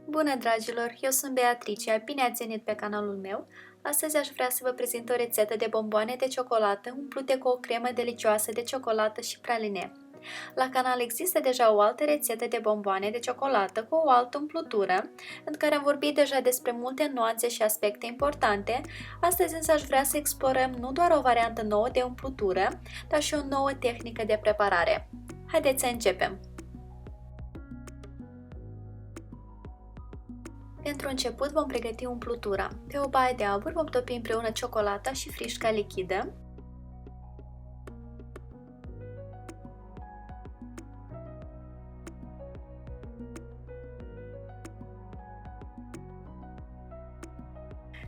Bună, dragilor! Eu sunt Beatrice, bine ați venit pe canalul meu. Astăzi aș vrea să vă prezint o rețetă de bomboane de ciocolată umplute cu o cremă delicioasă de ciocolată și praline. La canal există deja o altă rețetă de bomboane de ciocolată cu o altă umplutură, în care am vorbit deja despre multe nuanțe și aspecte importante. Astăzi însă aș vrea să explorăm nu doar o variantă nouă de umplutură, dar și o nouă tehnică de preparare. Haideți să începem! Pentru început vom pregăti umplutura. Pe o baie de abur vom topi împreună ciocolata și frișca lichidă.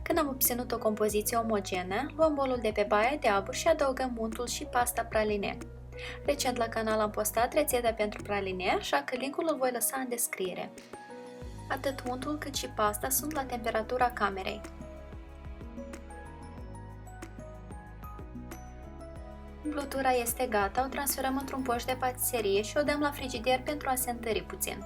Când am obținut o compoziție omogenă, luăm bolul de pe baia de abur și adăugăm untul și pasta praline. Recent la canal am postat rețeta pentru praline, așa că linkul îl voi lăsa în descriere. Atât untul cât și pasta sunt la temperatura camerei. Umplutura este gata, o transferăm într-un poș de patiserie și o dăm la frigider pentru a se întări puțin.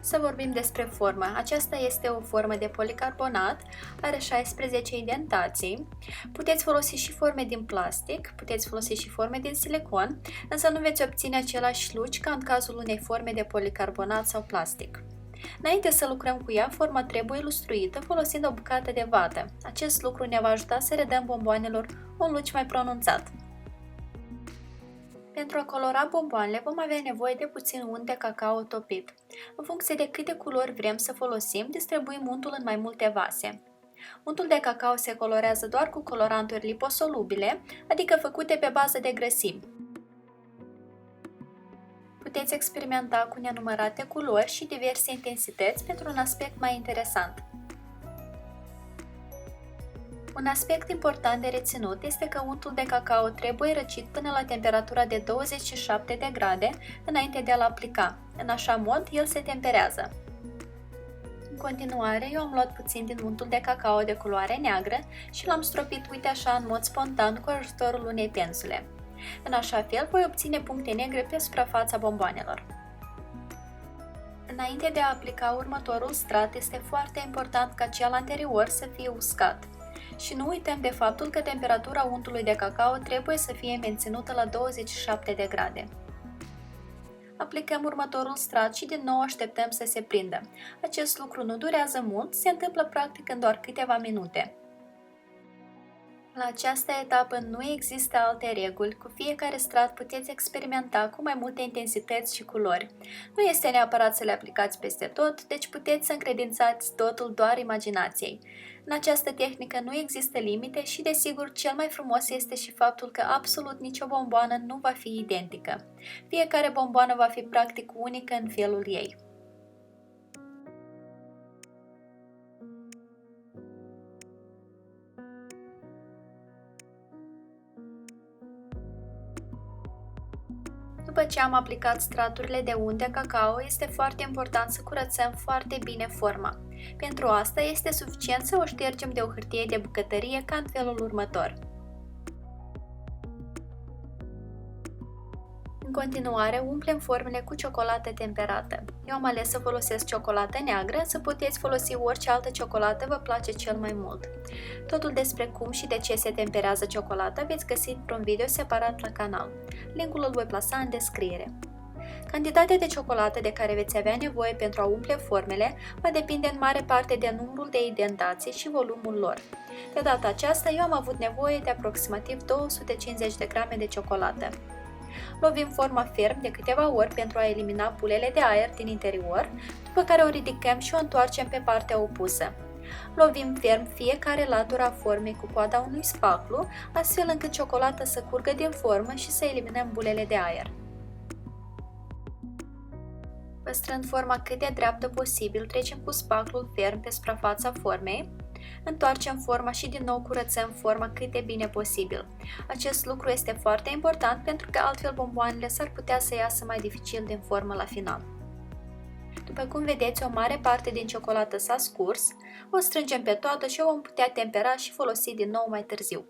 Să vorbim despre formă. Aceasta este o formă de policarbonat, are 16 indentații. Puteți folosi și forme din plastic, puteți folosi și forme din silicon, însă nu veți obține același luci ca în cazul unei forme de policarbonat sau plastic. Înainte să lucrăm cu ea, forma trebuie lustruită folosind o bucată de vată. Acest lucru ne va ajuta să redăm bomboanelor un luci mai pronunțat. Pentru a colora bomboanele vom avea nevoie de puțin unt de cacao topit. În funcție de câte culori vrem să folosim, distribuim untul în mai multe vase. Untul de cacao se colorează doar cu coloranturi liposolubile, adică făcute pe bază de grăsimi. Puteți experimenta cu nenumărate culori și diverse intensități pentru un aspect mai interesant. Un aspect important de reținut este că untul de cacao trebuie răcit până la temperatura de 27 de grade înainte de a-l aplica. În așa mod, el se temperează. În continuare, eu am luat puțin din untul de cacao de culoare neagră și l-am stropit, uite așa, în mod spontan cu ajutorul unei pensule. În așa fel, voi obține puncte negre pe suprafața bomboanelor. Înainte de a aplica următorul strat, este foarte important ca cel anterior să fie uscat. Și nu uităm de faptul că temperatura untului de cacao trebuie să fie menținută la 27 de grade. Aplicăm următorul strat și din nou așteptăm să se prindă. Acest lucru nu durează mult, se întâmplă practic în doar câteva minute. La această etapă nu există alte reguli, cu fiecare strat puteți experimenta cu mai multe intensități și culori. Nu este neapărat să le aplicați peste tot, deci puteți să încredințați totul doar imaginației. În această tehnică nu există limite și, desigur, cel mai frumos este și faptul că absolut nicio bomboană nu va fi identică. Fiecare bomboană va fi practic unică în felul ei. După ce am aplicat straturile de unt de cacao, este foarte important să curățăm foarte bine forma. Pentru asta este suficient să o ștergem de o hârtie de bucătărie ca în felul următor. În continuare, umplem formele cu ciocolată temperată. Eu am ales să folosesc ciocolată neagră, însă puteți folosi orice altă ciocolată vă place cel mai mult. Totul despre cum și de ce se temperează ciocolata veți găsi într-un video separat la canal. Linkul îl voi plasa în descriere. Cantitatea de ciocolată de care veți avea nevoie pentru a umple formele va depinde în mare parte de numărul de indentații și volumul lor. De data aceasta, eu am avut nevoie de aproximativ 250 de grame de ciocolată. Lovim forma ferm de câteva ori pentru a elimina bulele de aer din interior, după care o ridicăm și o întoarcem pe partea opusă. Lovim ferm fiecare latură a formei cu coada unui spaclu, astfel încât ciocolata să curgă din formă și să eliminăm bulele de aer. Păstrând forma cât de dreaptă posibil, trecem cu spaclul ferm pe suprafața formei, întoarcem forma și din nou curățăm forma cât de bine posibil. Acest lucru este foarte important pentru că altfel bomboanele s-ar putea să iasă mai dificil din formă la final. După cum vedeți, o mare parte din ciocolată s-a scurs, o strângem pe toată și o vom putea tempera și folosi din nou mai târziu.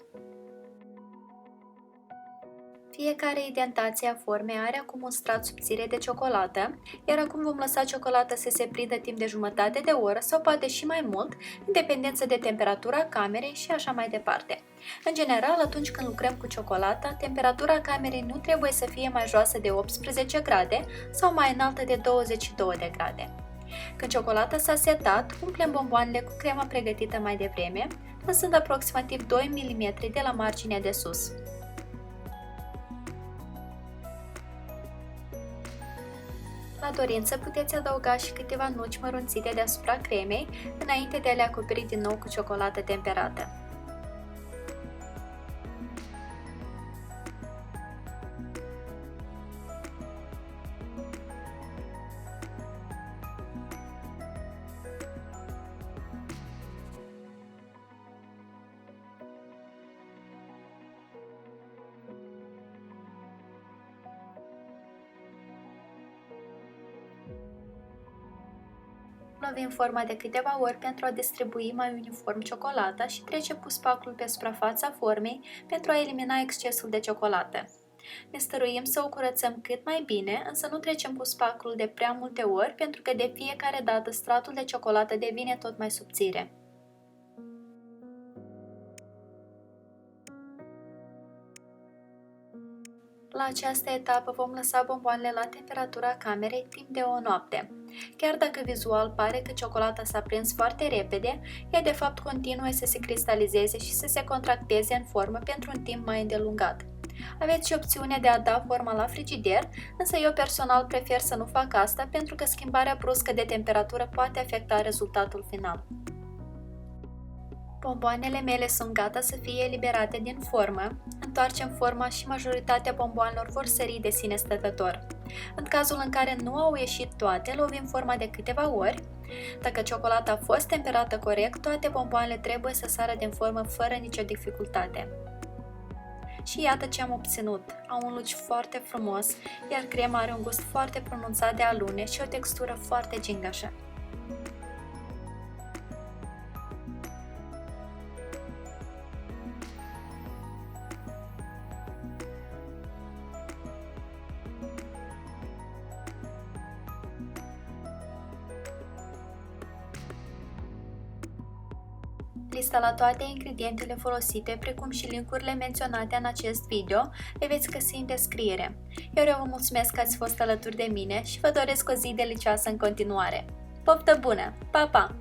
Fiecare indentație a formei are acum un strat subțire de ciocolată, iar acum vom lăsa ciocolata să se prindă timp de jumătate de oră sau poate și mai mult, în dependență de temperatura camerei și așa mai departe. În general, atunci când lucrăm cu ciocolata, temperatura camerei nu trebuie să fie mai joasă de 18 grade sau mai înaltă de 22 de grade. Când ciocolata s-a setat, umplem bomboanele cu crema pregătită mai devreme, lăsând aproximativ 2 mm de la marginea de sus. La dorință puteți adăuga și câteva nuci mărunțite deasupra cremei, înainte de a le acoperi din nou cu ciocolată temperată. Lovim forma de câteva ori pentru a distribui mai uniform ciocolata și trecem cu spaculul pe suprafața formei pentru a elimina excesul de ciocolată. Ne stăruim să o curățăm cât mai bine, însă nu trecem cu spaculul de prea multe ori pentru că de fiecare dată stratul de ciocolată devine tot mai subțire. La această etapă vom lăsa bomboanele la temperatura camerei timp de o noapte. Chiar dacă vizual pare că ciocolata s-a prins foarte repede, ea de fapt continuă să se cristalizeze și să se contracteze în formă pentru un timp mai îndelungat. Aveți și opțiunea de a da forma la frigider, însă eu personal prefer să nu fac asta pentru că schimbarea bruscă de temperatură poate afecta rezultatul final. Bomboanele mele sunt gata să fie eliberate din formă, întoarcem forma și majoritatea bomboanelor vor sări de sine stătător. În cazul în care nu au ieșit toate, lovim forma de câteva ori. Dacă ciocolata a fost temperată corect, toate bomboanele trebuie să sară din formă fără nicio dificultate. Și iată ce am obținut. Au un luci foarte frumos, iar crema are un gust foarte pronunțat de alune și o textură foarte gingașă. Lista la toate ingredientele folosite, precum și linkurile menționate în acest video, le veți găsi în descriere. Iar eu vă mulțumesc că ați fost alături de mine și vă doresc o zi delicioasă în continuare. Poftă bună! Pa, pa!